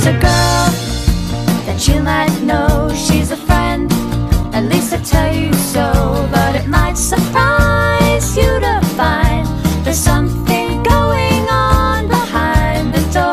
There's a girl that you might know, she's a friend, at least I tell you so. But it might surprise you to find there's something going on behind the door.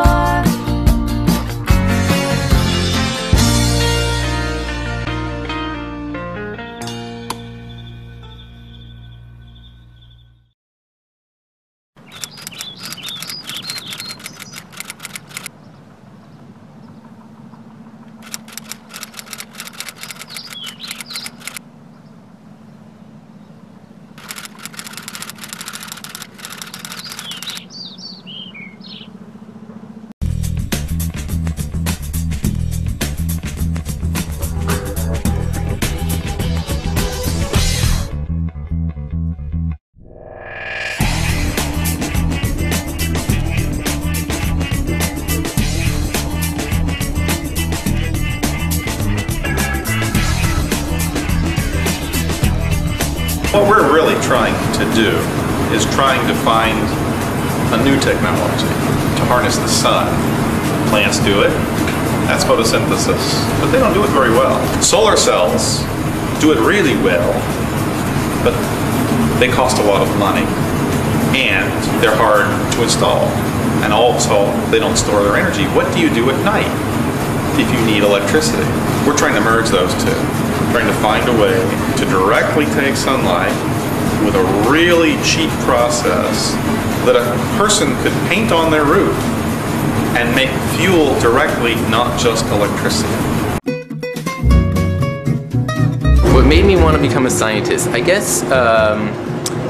What we're really trying to do is trying to find a new technology to harness the sun. Plants do it, that's photosynthesis, but they don't do it very well. Solar cells do it really well, but they cost a lot of money and they're hard to install. And also, they don't store their energy. What do you do at night if you need electricity? We're trying to merge those two. Trying to find a way to directly take sunlight with a really cheap process that a person could paint on their roof and make fuel directly, not just electricity. What made me want to become a scientist, I guess,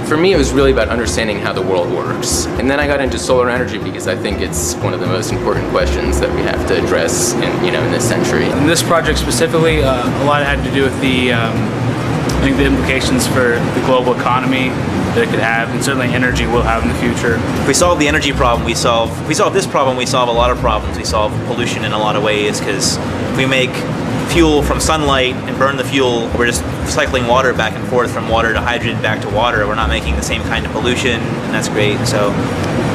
for me it was really about understanding how the world works. And then I got into solar energy because I think it's one of the most important questions that we have to address in this century. In this project specifically, a lot had to do with I think the implications for the global economy that it could have, and certainly energy will have in the future. If we solve the energy problem, if we solve this problem, we solve a lot of problems. We solve pollution in a lot of ways, because if we make fuel from sunlight and burn the fuel, we're just cycling water back and forth from water to hydrogen back to water. We're not making the same kind of pollution, and that's great. So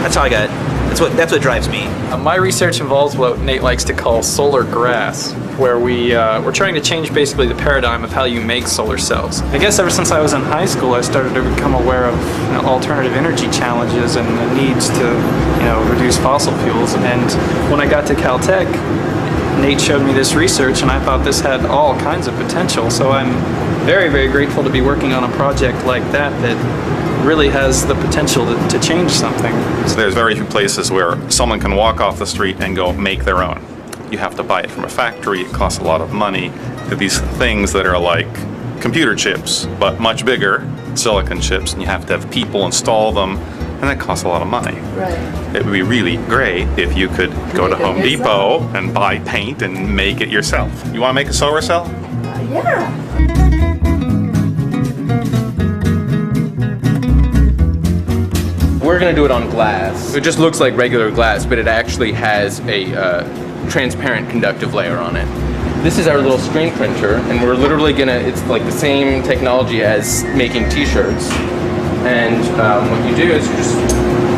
that's how I got. That's what drives me. My research involves what Nate likes to call solar grass, where we're trying to change basically the paradigm of how you make solar cells. I guess ever since I was in high school, I started to become aware of alternative energy challenges and the needs to reduce fossil fuels. And when I got to Caltech, Nate showed me this research, and I thought this had all kinds of potential. So I'm very, very grateful to be working on a project like that really has the potential to change something. So there's very few places where someone can walk off the street and go make their own. You have to buy it from a factory, it costs a lot of money. They're these things that are like computer chips, but much bigger, silicon chips, and you have to have people install them, and that costs a lot of money. Right. It would be really great if you could go to Home Depot and buy paint and make it yourself. You want to make a solar cell? Yeah. We're going to do it on glass. It just looks like regular glass, but it actually has a transparent conductive layer on it. This is our little screen printer, and we're literally it's like the same technology as making t-shirts. And what you do is you just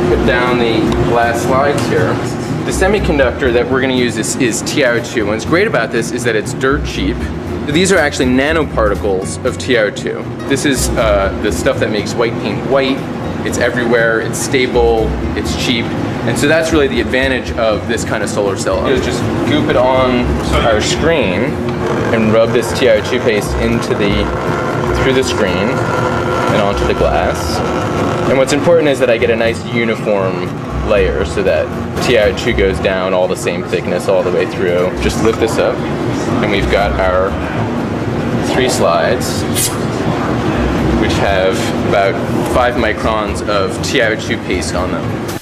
put down the glass slides here. The semiconductor that we're going to use is TiO2. And what's great about this is that it's dirt cheap. These are actually nanoparticles of TiO2. This is the stuff that makes white paint white. It's everywhere, it's stable, it's cheap. And so that's really the advantage of this kind of solar cell. Is just goop it on our screen and rub this TiO2 paste through the screen and onto the glass. And what's important is that I get a nice uniform layer so that TiO2 goes down all the same thickness all the way through. Just lift this up and we've got our 3 slides, which have about 5 microns of TiO2 paste on them.